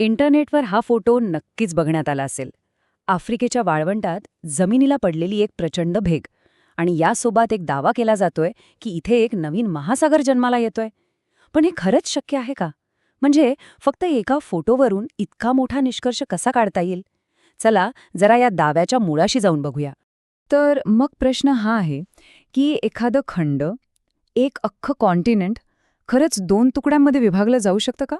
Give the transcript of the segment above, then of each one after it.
इंटरनेटवर हा फोटो नक्कीच बघण्यात आला असेल. आफ्रिकेच्या वाळवंटात जमिनीला पडलेली एक प्रचंड भेग आणि यासोबत एक दावा केला जातोय की इथे एक नवीन महासागर जन्माला येतोय. पण हे खरंच शक्य आहे का? म्हणजे फक्त एका फोटोवरून इतका मोठा निष्कर्ष कसा काढता येईल? चला जरा या दाव्याच्या मुळाशी जाऊन बघूया. तर मग प्रश्न हा आहे की एखादं खंड, एक अख्खं कॉन्टिनेंट खरंच दोन तुकड्यांमध्ये विभागलं जाऊ शकतं का?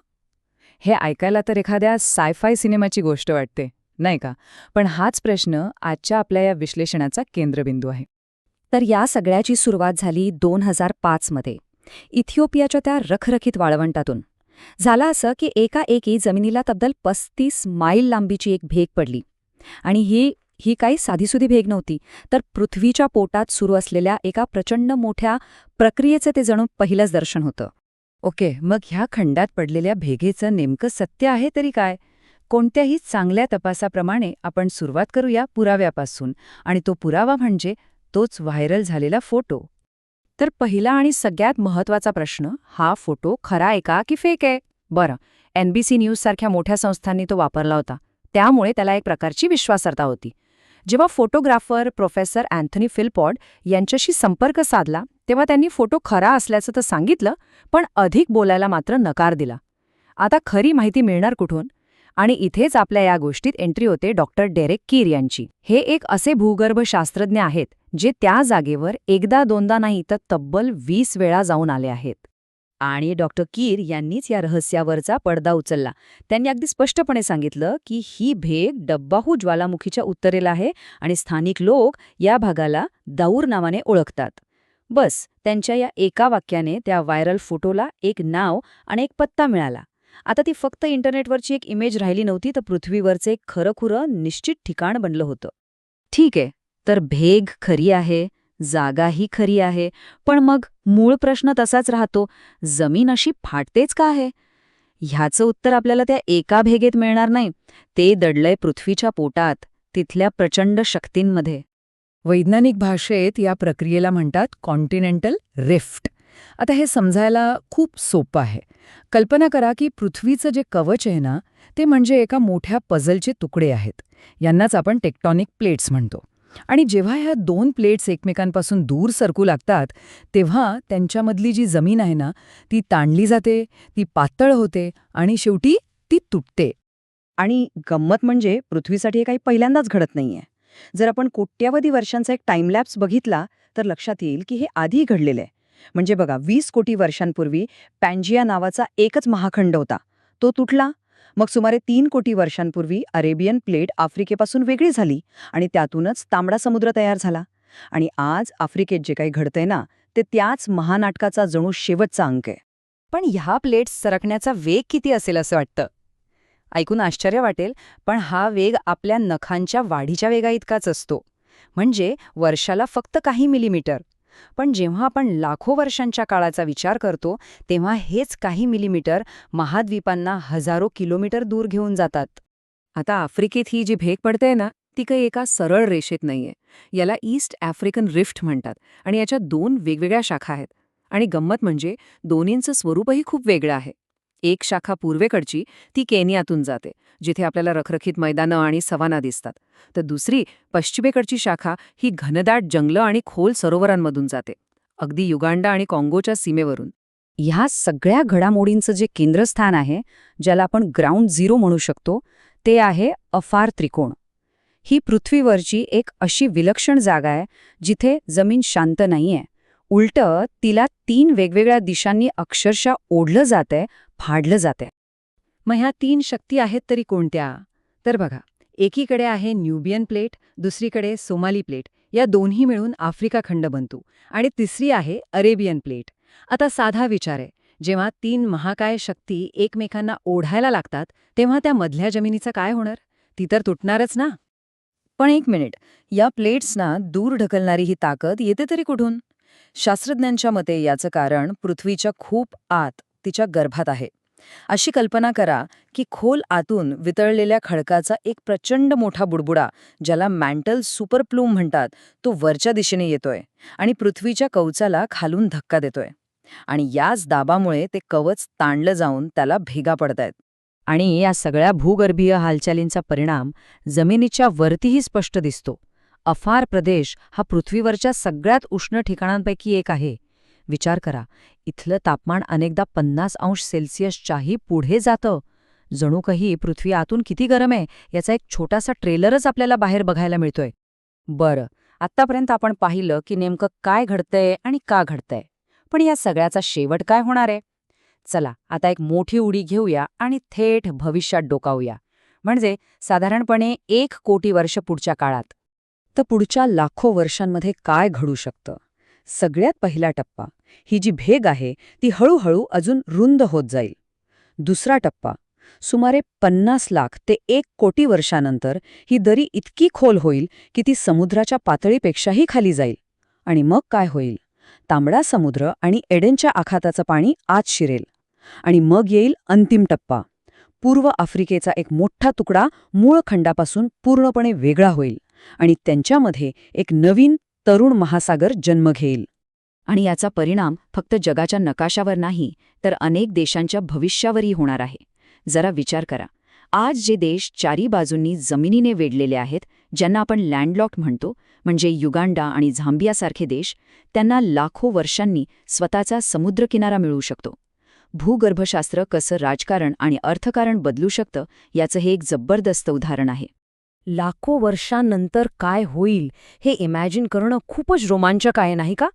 हे ऐकायला तर एखाद्या सायफाय सिनेमाची गोष्ट वाटते, नाही का? पण हाच प्रश्न आजच्या आपल्या या विश्लेषणाचा केंद्रबिंदू आहे. तर या सगळ्याची सुरुवात झाली 2005 मध्ये इथिओपियाच्या त्या रखरखीत वाळवंटातून. झालं असं की एकाएकी जमिनीला तब्बल 35 मैल लांबीची एक भेग पडली. आणि ही काही साधीसुधी भेग नव्हती, तर पृथ्वीच्या पोटात सुरू असलेल्या एका प्रचंड मोठ्या प्रक्रियेचं ते जणू पहिलंच दर्शन होतं. ओके, मग ह्या खंडात पडलेल्या भेगेचं नेमकं सत्य आहे तरी काय? कोणत्याही चांगल्या तपासाप्रमाणे आपण सुरुवात करूया पुराव्यापासून, आणि तो पुरावा म्हणजे तोच व्हायरल झालेला फोटो. तर पहिला आणि सगळ्यात महत्त्वाचा प्रश्न, हा फोटो खरा आहे का की फेक आहे? बरं, NBC न्यूजसारख्या मोठ्या संस्थांनी तो वापरला होता, त्यामुळे त्याला एक प्रकारची विश्वासार्हता होती. जेव्हा फोटोग्राफर प्रोफेसर अँथनी फिलपॉड यांच्याशी संपर्क साधला तेव्हा त्यांनी फोटो खरा असल्याचं तर सांगितलं, पण अधिक बोलायला मात्र नकार दिला. आता खरी माहिती मिळणार कुठून? आणि इथेच आपल्या या गोष्टीत एंट्री होते डॉक्टर डेरेक कीर यांची. हे एक असे भूगर्भ शास्त्रज्ञ आहेत जे त्या जागेवर एकदा दोनदा नाही तर तब्बल 20 वेळा जाऊन आले आहेत. आणि डॉक्टर कीर यांनीच या रहस्यावरचा पडदा उचलला. त्यांनी अगदी स्पष्टपणे सांगितलं की ही भेग डब्बाहू ज्वालामुखीच्या उत्तरेला आहे आणि स्थानिक लोक या भागाला दाऊर नावाने ओळखतात. बस, त्यांच्या या एका वाक्याने त्या व्हायरल फोटोला एक नाव आणि एक पत्ता मिळाला. आता ती फक्त इंटरनेटवरची एक इमेज राहिली नव्हती, तर पृथ्वीवरचं एक खरंखुरं निश्चित ठिकाण बनलं होतं. ठीक आहे, तर भेग खरी आहे, जागाही खरी आहे, पण मग मूळ प्रश्न तसाच राहतो, जमीन अशी फाटतेच का आहे? ह्याचं उत्तर आपल्याला त्या एका भेगेत मिळणार नाही. ते दडलंय पृथ्वीच्या पोटात, तिथल्या प्रचंड शक्तींमध्ये. वैज्ञानिक भाषेत या प्रक्रियेला म्हणतात कॉन्टिनेंटल रिफ्ट. आता हे समजायला खूप सोपं आहे. कल्पना करा की पृथ्वीचं जे कवच आहे ना, ते म्हणजे एका मोठ्या पझलचे तुकडे आहेत. यांनाच आपण टेक्टॉनिक प्लेट्स म्हणतो. आणि जेव्हा ह्या दोन प्लेट्स एकमेकांपासून दूर सरकू लागतात, तेव्हा त्यांच्यामधली जी जमीन आहे ना, ती ताणली जाते, ती पातळ होते आणि शेवटी ती तुटते. आणि गंमत म्हणजे पृथ्वीसाठी हे काही पहिल्यांदाच घडत नाहीये. जर आपण कोट्यावधी वर्षांचा एक टाइमलॅप्स बघितला तर लक्षात येईल की हे आधी घडलेलं आहे. म्हणजे बघा, 20 कोटी वर्षांपूर्वी पॅन्जिया नावाचा एकच महाखंड होता, तो तुटला. मग सुमारे 3 कोटी वर्षांपूर्वी अरेबियन प्लेट आफ्रिकेपासून वेगळी झाली आणि त्यातूनच तांबडा समुद्र तयार झाला. आणि आज आफ्रिकेत जे काही घडतंय ना, ते त्याच महानाटकाचा जणू शेवटचा अंक आहे. पण ह्या प्लेट्स सरकण्याचा वेग किती असेल असं वाटतं? ऐकून आश्चर्य वाटेल, पण हा वेग आपल्या नखांच्या वाढीच्या वेगाइतकाच असतो. म्हणजे वर्षाला फक्त काही मिलीमीटर. पण जेव्हा आपण लाखो वर्षांच्या काळाचा विचार करतो, तेव्हा हेच काही मिलीमीटर महाद्वीपांना हजारो किलोमीटर दूर घेऊन जातात. आता आफ्रिकेत ही जी भेग पडते ना, ती काही एका सरळ रेषेत नाहीये. याला ईस्ट आफ्रिकन रिफ्ट म्हणतात आणि याच्या 2 वेगवेगळ्या शाखा आहेत. आणि गंमत म्हणजे दोन्हींचं स्वरूपही खूप वेगळं आहे. एक शाखा पूर्वेकडची, ती केनियातून जाते, जिथे आपल्याला रखरखीत मैदानं आणि सवाना दिसतात. तर दुसरी, पश्चिमेकडची शाखा, ही घनदाट जंगलं आणि खोल सरोवरांमधून जाते, अगदी युगांडा आणि काँगोच्या सीमेवरून. ह्या सगळ्या घडामोडींचं जे केंद्रस्थान आहे, ज्याला आपण ग्राउंड झिरो म्हणू शकतो, ते आहे अफार त्रिकोण. ही पृथ्वीवरची एक अशी विलक्षण जागा आहे जिथे जमीन शांत नाहीये. उलटं तिला 3 वेगवेगळ्या दिशांनी अक्षरशः ओढलं जातंय, फाडलं जातंय. मग ह्या 3 शक्ती आहेत तरी कोणत्या? तर बघा, एकीकडे आहे न्यूबियन प्लेट, दुसरीकडे सोमाली प्लेट, या दोन्ही मिळून आफ्रिका खंड बनतो. आणि तिसरी आहे अरेबियन प्लेट. आता साधा विचार आहे, जेव्हा 3 महाकाय शक्ती एकमेकांना ओढायला लागतात, तेव्हा त्या मधल्या जमिनीचं काय होणार? ती तर तुटणारच ना. पण एक मिनिट, या प्लेट्सना दूर ढकलणारी ही ताकद येते तरी कुठून? शास्त्रज्ञांच्या मते याचं कारण पृथ्वीच्या खूप आत, तिच्या गर्भात आहे. अशी कल्पना करा की खोल आतून वितळलेल्या खडकाचा एक प्रचंड मोठा बुडबुडा, ज्याला मॅन्टल सुपरप्लूम म्हणतात, तो वरच्या दिशेने येतोय आणि पृथ्वीच्या कवचाला खालून धक्का देतोय. आणि याच दाबामुळे ते कवच ताणलं जाऊन त्याला भेगा पडतायत. आणि या सगळ्या भूगर्भीय हालचालींचा परिणाम जमिनीच्या वरतीही स्पष्ट दिसतो. अफार प्रदेश हा पृथ्वीवरच्या सगळ्यात उष्ण ठिकाणांपैकी एक आहे. विचार करा, इथलं तापमान अनेकदा 50°C पुढे जातं. जणू काही पृथ्वी आतून किती गरम आहे याचा एक छोटासा ट्रेलरच आपल्याला बाहेर बघायला मिळतोय. बरं, आत्तापर्यंत आपण पाहिलं की नेमकं काय घडतंय आणि का घडतंय. पण या सगळ्याचा शेवट काय होणार आहे? चला आता एक मोठी उडी घेऊया आणि थेट भविष्यात डोकावूया. म्हणजे साधारणपणे 1 कोटी वर्ष पुढच्या काळात. तर पुढच्या लाखो वर्षांमध्ये काय घडू शकतं? सगळ्यात पहिला टप्पा, ही जी भेग आहे ती हळूहळू अजून रुंद होत जाईल. दुसरा टप्पा, सुमारे 50 लाख ते 1 कोटी वर्षानंतर ही दरी इतकी खोल होईल की ती समुद्राच्या पातळीपेक्षाही खाली जाईल. आणि मग काय होईल? तांबडा समुद्र आणि एडेनच्या आखाताचं पाणी आत शिरेल. आणि मग येईल अंतिम टप्पा. पूर्व आफ्रिकेचा एक मोठा तुकडा मूळ खंडापासून पूर्णपणे वेगळा होईल आणि त्यांच्यामध्ये एक नवीन तरुण महासागर जन्म घेईल. आणि याचा परिणाम फक्त जगाच्या नकाशावर नाही तर अनेक देशांच्या भविष्यावरही होणार आहे. जरा विचार करा, आज जे देश चारी बाजूंनी जमिनीने वेढलेले आहेत, ज्यांना आपण लँडलॉक्ड म्हणतो, म्हणजे युगांडा आणि झांबियासारखे देश, त्यांना लाखो वर्षांनी स्वतःचा समुद्रकिनारा मिळू शकतो. भूगर्भशास्त्र कसं राजकारण आणि अर्थकारण बदलू शकतं याचं हे एक जबरदस्त उदाहरण आहे. लाखो वर्षांनंतर काय होईल हे इमॅजिन करणं खूपच रोमांचक आहे, नाही का?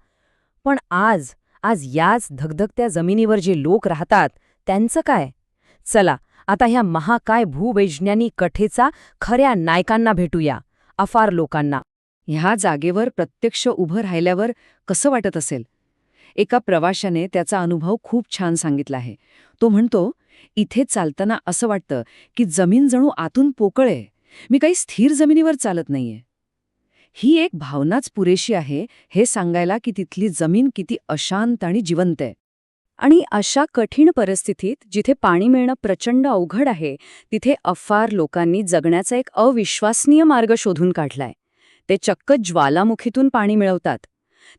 पण आज याच धगधगत्या जमिनीवर जे लोक राहतात त्यांचं काय? चला आता ह्या महाकाय भूवैज्ञानिक कथेचा खऱ्या नायकांना भेटूया, अफार लोकांना. ह्या जागेवर प्रत्यक्ष उभं राहिल्यावर कसं वाटत असेल? एका प्रवाशाने त्याचा अनुभव खूप छान सांगितला आहे. तो म्हणतो, इथे चालताना असं वाटतं की जमीन जणू आतून पोकळे, मी काही स्थिर जमिनीवर चालत नाहीये. ही एक भावनाच पुरेशी आहे हे सांगायला की तिथली जमीन किती अशांत आणि जिवंत आहे. आणि अशा कठीण परिस्थितीत जिथे पाणी मिळणं प्रचंड अवघड आहे, तिथे अफार लोकांनी जगण्याचा एक अविश्वसनीय मार्ग शोधून काढलाय. ते चक्क ज्वालामुखीतून पाणी मिळवतात.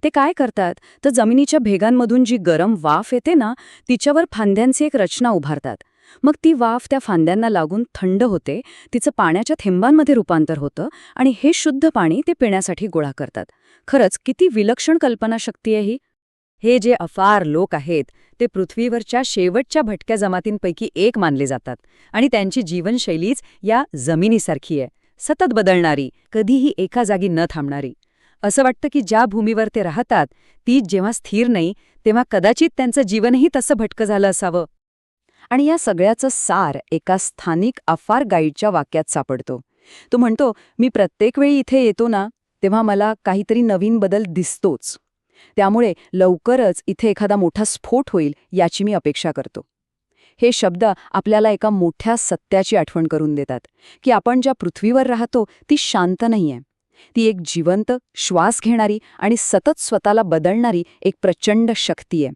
ते काय करतात तर जमिनीच्या भेगांमधून जी गरम वाफ येते ना, तिच्यावर फांद्यांची एक रचना उभारतात. मग ती वाफ त्या फांद्यांना लागून थंड होते, तिचं पाण्याच्या थेंबांमध्ये रूपांतर होतं आणि हे शुद्ध पाणी ते पिण्यासाठी गोळा करतात. खरंच किती विलक्षण कल्पनाशक्ती आहे ही. हे जे अफार लोक आहेत ते पृथ्वीवरच्या शेवटच्या भटक्या जमातींपैकी एक मानले जातात आणि त्यांची जीवनशैलीच या जमिनीसारखी आहे, सतत बदलणारी, कधीही एका जागी न थांबणारी. असं वाटतं की ज्या भूमीवर ते राहतात ती जेव्हा स्थिर नाही तेव्हा कदाचित त्यांचं जीवनही तसं भटकं झालं असावं. आणि या सगळ्याचं सार एका स्थानिक अफार गाईडच्या वाक्यात सापडतो. तो म्हणतो, मी प्रत्येक वेळी इथे येतो ना तेव्हा मला काहीतरी नवीन बदल दिसतोच. त्यामुळे लवकरच इथे एखादा मोठा स्फोट होईल याची मी अपेक्षा करतो. हे शब्द आपल्याला एका मोठ्या सत्याची आठवण करून देतात की आपण ज्या पृथ्वीवर राहतो ती शांत नाहीये. ती एक जिवंत, श्वास घेणारी आणि सतत स्वतःला बदलणारी एक प्रचंड शक्ती आहे.